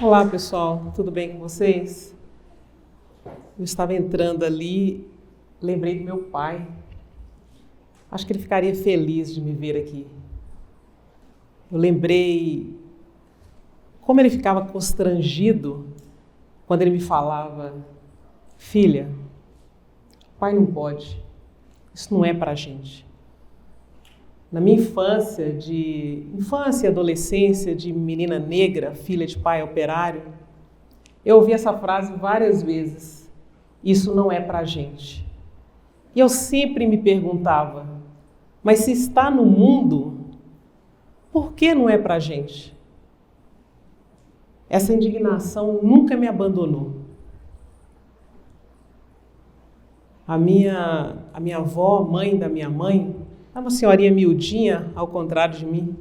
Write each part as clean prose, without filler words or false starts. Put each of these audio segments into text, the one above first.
Olá, pessoal, tudo bem com vocês? Eu estava entrando ali, lembrei do meu pai. Acho que ele ficaria feliz de me ver aqui. Eu lembrei como ele ficava constrangido quando ele me falava: filha, pai não pode, isso não é pra gente. Na minha infância e adolescência, de menina negra, filha de pai operário, eu ouvi essa frase várias vezes: isso não é pra gente. E eu sempre me perguntava: mas se está no mundo, por que não é pra gente? Essa indignação nunca me abandonou. A minha avó, mãe da minha mãe, é uma senhorinha miudinha, ao contrário de mim.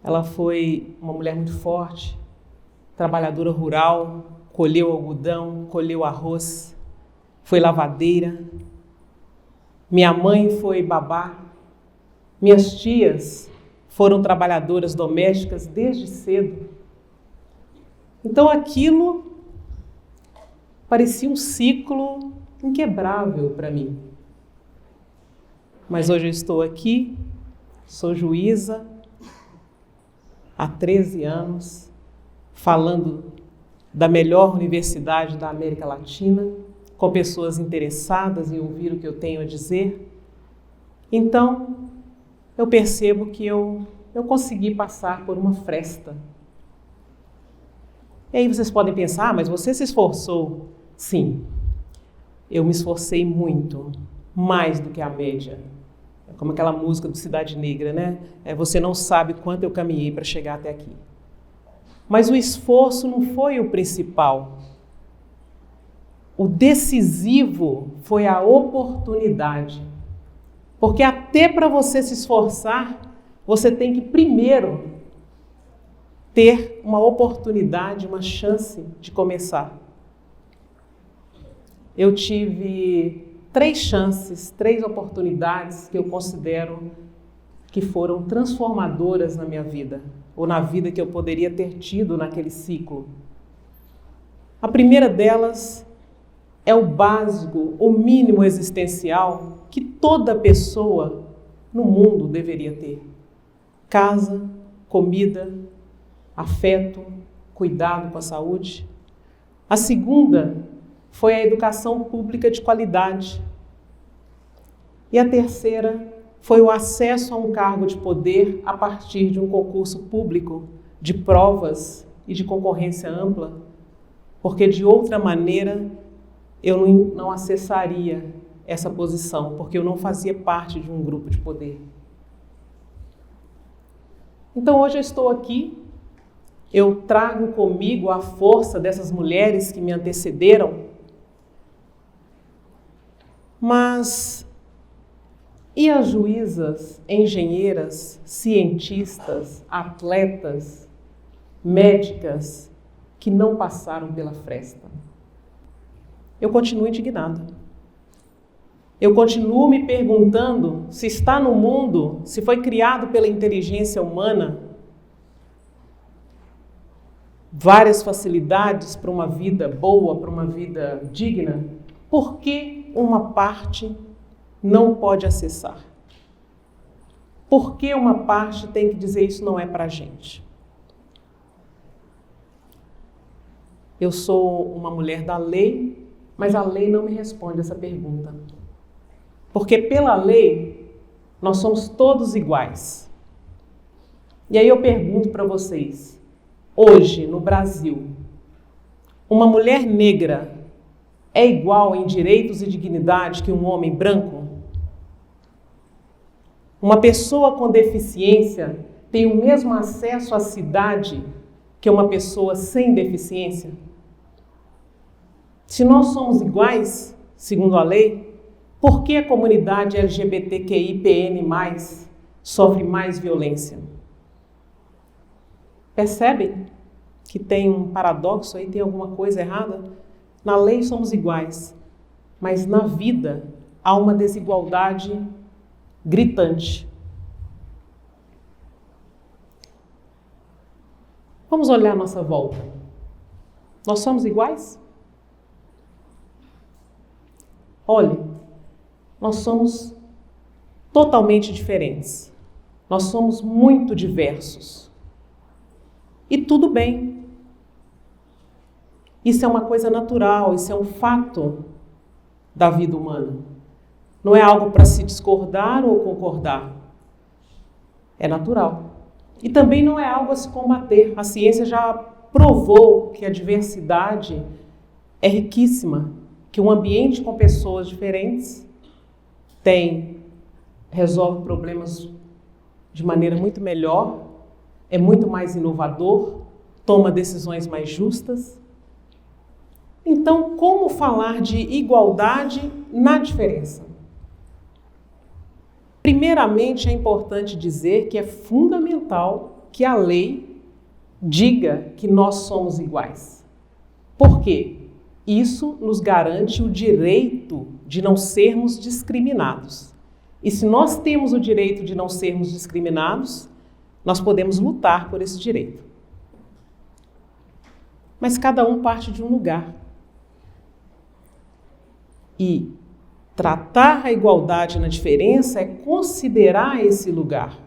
Ela foi uma mulher muito forte, trabalhadora rural, colheu algodão, colheu arroz, foi lavadeira. Minha mãe foi babá. Minhas tias foram trabalhadoras domésticas desde cedo. Então aquilo parecia um ciclo inquebrável para mim. Mas hoje eu estou aqui, sou juíza há 13 anos, falando da melhor universidade da América Latina, com pessoas interessadas em ouvir o que eu tenho a dizer. Então, eu percebo que eu consegui passar por uma fresta. E aí vocês podem pensar: mas você se esforçou? Sim, eu me esforcei muito, mais do que a média. É como aquela música do Cidade Negra, né? Você não sabe quanto eu caminhei para chegar até aqui. Mas o esforço não foi o principal. O decisivo foi a oportunidade. Porque até para você se esforçar, você tem que primeiro ter uma oportunidade, uma chance de começar. Eu tive 3 chances, 3 oportunidades que eu considero que foram transformadoras na minha vida, ou na vida que eu poderia ter tido naquele ciclo. A primeira delas é o básico, o mínimo existencial que toda pessoa no mundo deveria ter: casa, comida, afeto, cuidado com a saúde. A segunda foi a educação pública de qualidade. E a terceira foi o acesso a um cargo de poder a partir de um concurso público, de provas e de concorrência ampla, porque de outra maneira eu não acessaria essa posição, porque eu não fazia parte de um grupo de poder. Então hoje eu estou aqui, eu trago comigo a força dessas mulheres que me antecederam. Mas e as juízas, engenheiras, cientistas, atletas, médicas que não passaram pela fresta? Eu continuo indignada. Eu continuo me perguntando se está no mundo, se foi criado pela inteligência humana, várias facilidades para uma vida boa, para uma vida digna. Por que uma parte não pode acessar? Por que uma parte tem que dizer isso não é para a gente? Eu sou uma mulher da lei, mas a lei não me responde essa pergunta. Porque pela lei, nós somos todos iguais. E aí eu pergunto para vocês: hoje, no Brasil, uma mulher negra é igual em direitos e dignidade que um homem branco? Uma pessoa com deficiência tem o mesmo acesso à cidade que uma pessoa sem deficiência? Se nós somos iguais, segundo a lei, por que a comunidade LGBTQIPN+, sofre mais violência? Percebem que tem um paradoxo aí, tem alguma coisa errada? Na lei somos iguais, mas na vida há uma desigualdade gritante. Vamos olhar à nossa volta. Nós somos iguais? Olhe, nós somos totalmente diferentes. Nós somos muito diversos. E tudo bem. Isso é uma coisa natural, isso é um fato da vida humana. Não é algo para se discordar ou concordar. É natural. E também não é algo a se combater. A ciência já provou que a diversidade é riquíssima, que um ambiente com pessoas diferentes resolve problemas de maneira muito melhor, é muito mais inovador, toma decisões mais justas. Então, como falar de igualdade na diferença? Primeiramente, é importante dizer que é fundamental que a lei diga que nós somos iguais. Por quê? Isso nos garante o direito de não sermos discriminados. E se nós temos o direito de não sermos discriminados, nós podemos lutar por esse direito. Mas cada um parte de um lugar. E tratar a igualdade na diferença é considerar esse lugar.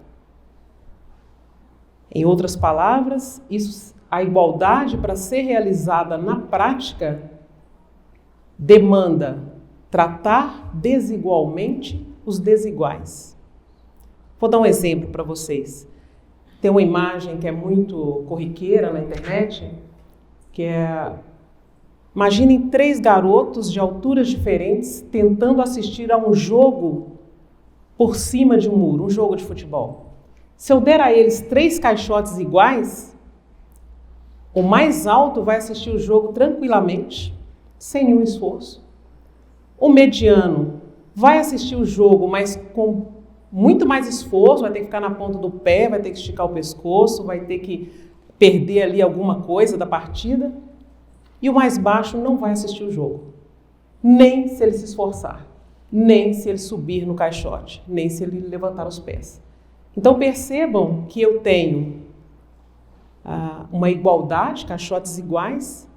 Em outras palavras, a igualdade, para ser realizada na prática, demanda tratar desigualmente os desiguais. Vou dar um exemplo para vocês. Tem uma imagem que é muito corriqueira na internet, que é: imaginem 3 garotos de alturas diferentes tentando assistir a um jogo por cima de um muro, um jogo de futebol. Se eu der a eles 3 caixotes iguais, o mais alto vai assistir o jogo tranquilamente, sem nenhum esforço. O mediano vai assistir o jogo, mas com muito mais esforço, vai ter que ficar na ponta do pé, vai ter que esticar o pescoço, vai ter que perder ali alguma coisa da partida. E o mais baixo não vai assistir o jogo, nem se ele se esforçar, nem se ele subir no caixote, nem se ele levantar os pés. Então percebam que eu tenho uma igualdade, caixotes iguais,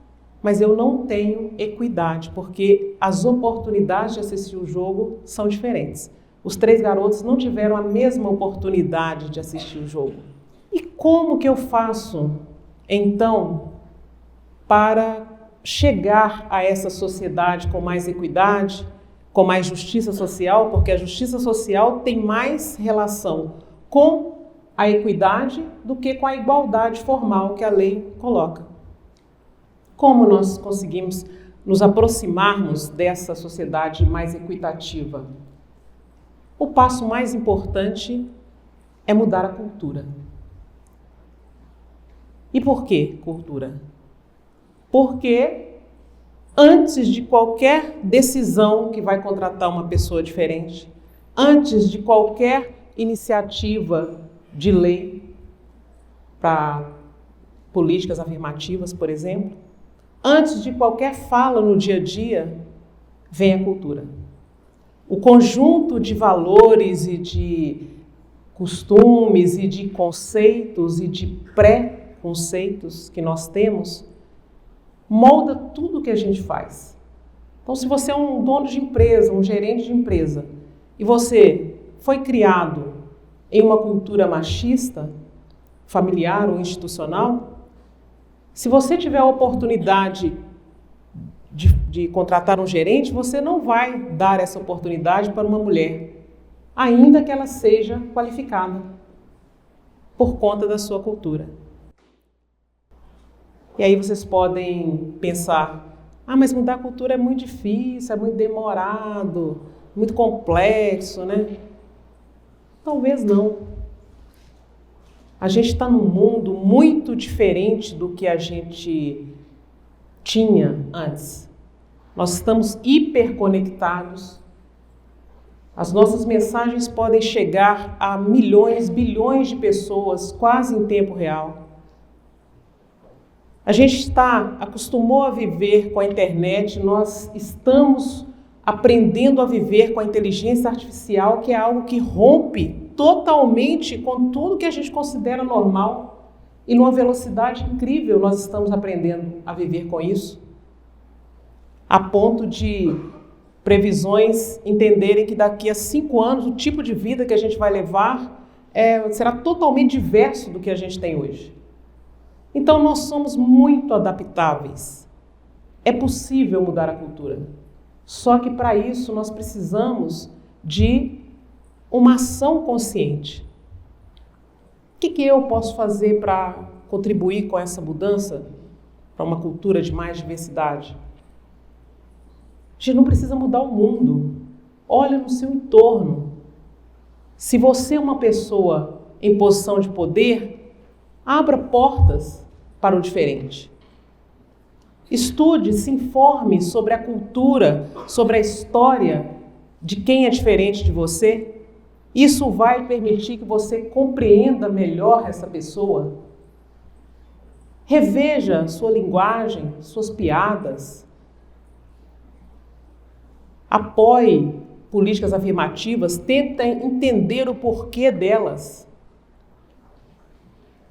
mas eu não tenho equidade, porque as oportunidades de assistir o jogo são diferentes. Os 3 garotos não tiveram a mesma oportunidade de assistir o jogo. E como que eu faço, então, para chegar a essa sociedade com mais equidade, com mais justiça social? Porque a justiça social tem mais relação com a equidade do que com a igualdade formal que a lei coloca. Como nós conseguimos nos aproximarmos dessa sociedade mais equitativa? O passo mais importante é mudar a cultura. E por que cultura? Porque antes de qualquer decisão que vai contratar uma pessoa diferente, antes de qualquer iniciativa de lei para políticas afirmativas, por exemplo, antes de qualquer fala no dia a dia, vem a cultura. O conjunto de valores e de costumes e de conceitos e de pré-conceitos que nós temos molda tudo que a gente faz. Então, se você é um dono de empresa, um gerente de empresa, e você foi criado em uma cultura machista, familiar ou institucional, se você tiver a oportunidade de contratar um gerente, você não vai dar essa oportunidade para uma mulher, ainda que ela seja qualificada, por conta da sua cultura. E aí vocês podem pensar: mas mudar a cultura é muito difícil, é muito demorado, muito complexo, né? Talvez não. A gente está num mundo muito diferente do que a gente tinha antes. Nós estamos hiperconectados. As nossas mensagens podem chegar a milhões, bilhões de pessoas, quase em tempo real. A gente acostumou a viver com a internet, nós estamos aprendendo a viver com a inteligência artificial, que é algo que rompe totalmente com tudo que a gente considera normal. E numa velocidade incrível nós estamos aprendendo a viver com isso, a ponto de previsões entenderem que daqui a 5 anos o tipo de vida que a gente vai levar será totalmente diverso do que a gente tem hoje. Então nós somos muito adaptáveis. É possível mudar a cultura. Só que para isso nós precisamos de uma ação consciente. O que eu posso fazer para contribuir com essa mudança para uma cultura de mais diversidade? A gente não precisa mudar o mundo. Olha no seu entorno. Se você é uma pessoa em posição de poder, abra portas para o diferente. Estude, se informe sobre a cultura, sobre a história de quem é diferente de você. Isso vai permitir que você compreenda melhor essa pessoa. Reveja sua linguagem, suas piadas. Apoie políticas afirmativas, tente entender o porquê delas.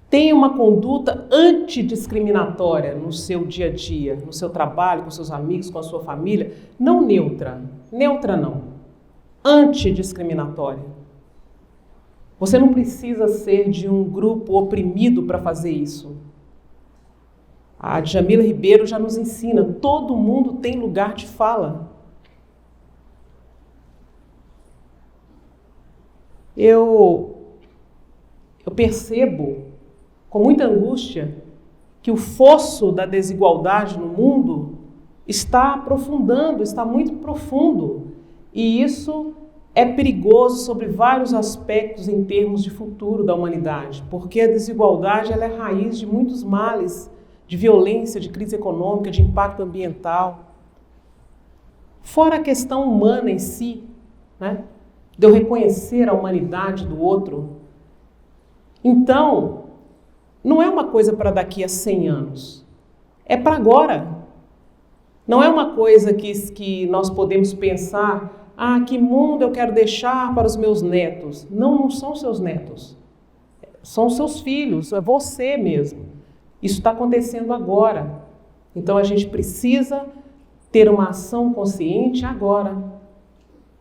Tenha uma conduta antidiscriminatória no seu dia a dia, no seu trabalho, com seus amigos, com a sua família. Não neutra. Neutra não. Antidiscriminatória. Você não precisa ser de um grupo oprimido para fazer isso. A Djamila Ribeiro já nos ensina, todo mundo tem lugar de fala. Eu percebo com muita angústia que o fosso da desigualdade no mundo está aprofundando, está muito profundo. E isso é perigoso sobre vários aspectos em termos de futuro da humanidade, porque a desigualdade ela é raiz de muitos males, de violência, de crise econômica, de impacto ambiental. Fora a questão humana em si, né? De eu reconhecer a humanidade do outro. Então, não é uma coisa para daqui a 100 anos, é para agora. Não é uma coisa que nós podemos pensar, que mundo eu quero deixar para os meus netos. Não, não são seus netos, são seus filhos, é você mesmo. Isso está acontecendo agora. Então a gente precisa ter uma ação consciente agora.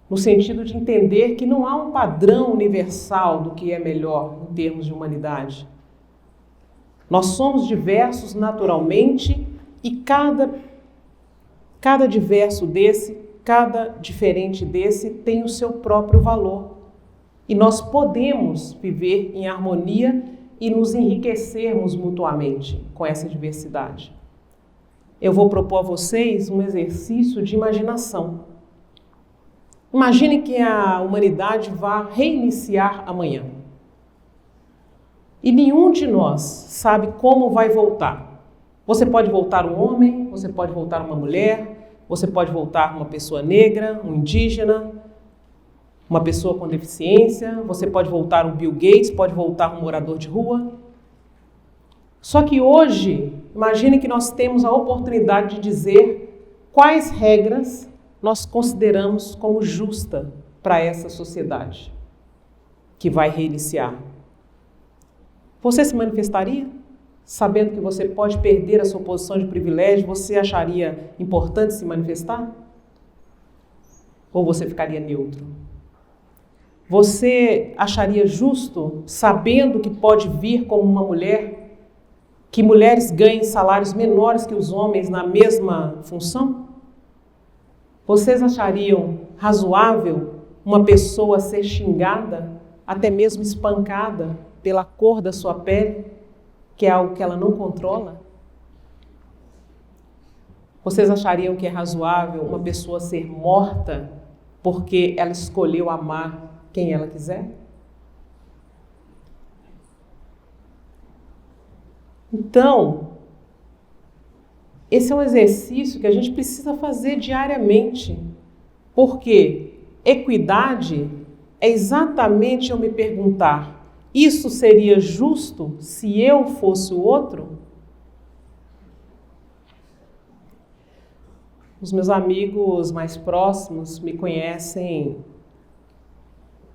No sentido de entender que não há um padrão universal do que é melhor em termos de humanidade. Nós somos diversos naturalmente e cada diverso desse, cada diferente desse tem o seu próprio valor. E nós podemos viver em harmonia e nos enriquecermos mutuamente com essa diversidade. Eu vou propor a vocês um exercício de imaginação. Imagine que a humanidade vá reiniciar amanhã. E nenhum de nós sabe como vai voltar. Você pode voltar um homem, você pode voltar uma mulher, você pode voltar uma pessoa negra, um indígena, uma pessoa com deficiência, você pode voltar um Bill Gates, pode voltar um morador de rua. Só que hoje, imagine que nós temos a oportunidade de dizer quais regras nós consideramos como justa para essa sociedade que vai reiniciar. Você se manifestaria? Sabendo que você pode perder a sua posição de privilégio, você acharia importante se manifestar? Ou você ficaria neutro? Você acharia justo, sabendo que pode vir como uma mulher, que mulheres ganhem salários menores que os homens na mesma função? Vocês achariam razoável uma pessoa ser xingada, até mesmo espancada, pela cor da sua pele, que é algo que ela não controla? Vocês achariam que é razoável uma pessoa ser morta porque ela escolheu amar quem ela quiser? Então, esse é um exercício que a gente precisa fazer diariamente, porque equidade é exatamente eu me perguntar: isso seria justo se eu fosse o outro? Os meus amigos mais próximos me conhecem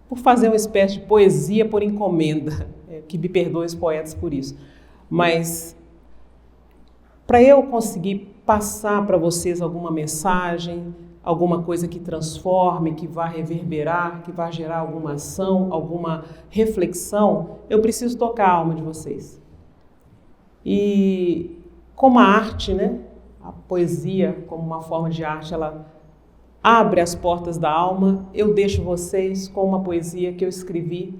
por fazer uma espécie de poesia por encomenda, que me perdoem os poetas por isso. Mas para eu conseguir passar para vocês alguma mensagem, alguma coisa que transforme, que vá reverberar, que vá gerar alguma ação, alguma reflexão, eu preciso tocar a alma de vocês. E como a arte, né? A poesia, como uma forma de arte, ela abre as portas da alma, eu deixo vocês com uma poesia que eu escrevi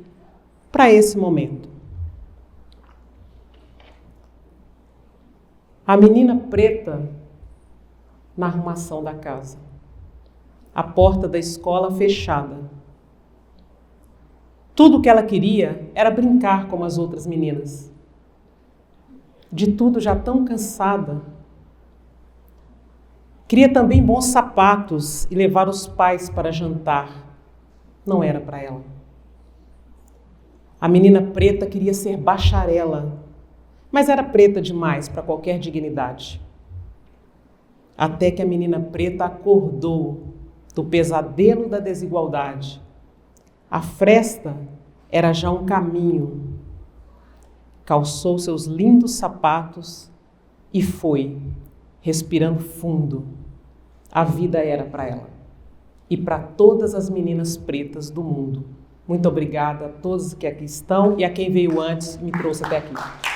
para esse momento. A menina preta na arrumação da casa. A porta da escola fechada. Tudo o que ela queria era brincar como as outras meninas. De tudo já tão cansada. Queria também bons sapatos e levar os pais para jantar. Não era para ela. A menina preta queria ser bacharela, mas era preta demais para qualquer dignidade. Até que a menina preta acordou do pesadelo da desigualdade. A fresta era já um caminho. Calçou seus lindos sapatos e foi, respirando fundo. A vida era para ela e para todas as meninas pretas do mundo. Muito obrigada a todos que aqui estão e a quem veio antes e me trouxe até aqui.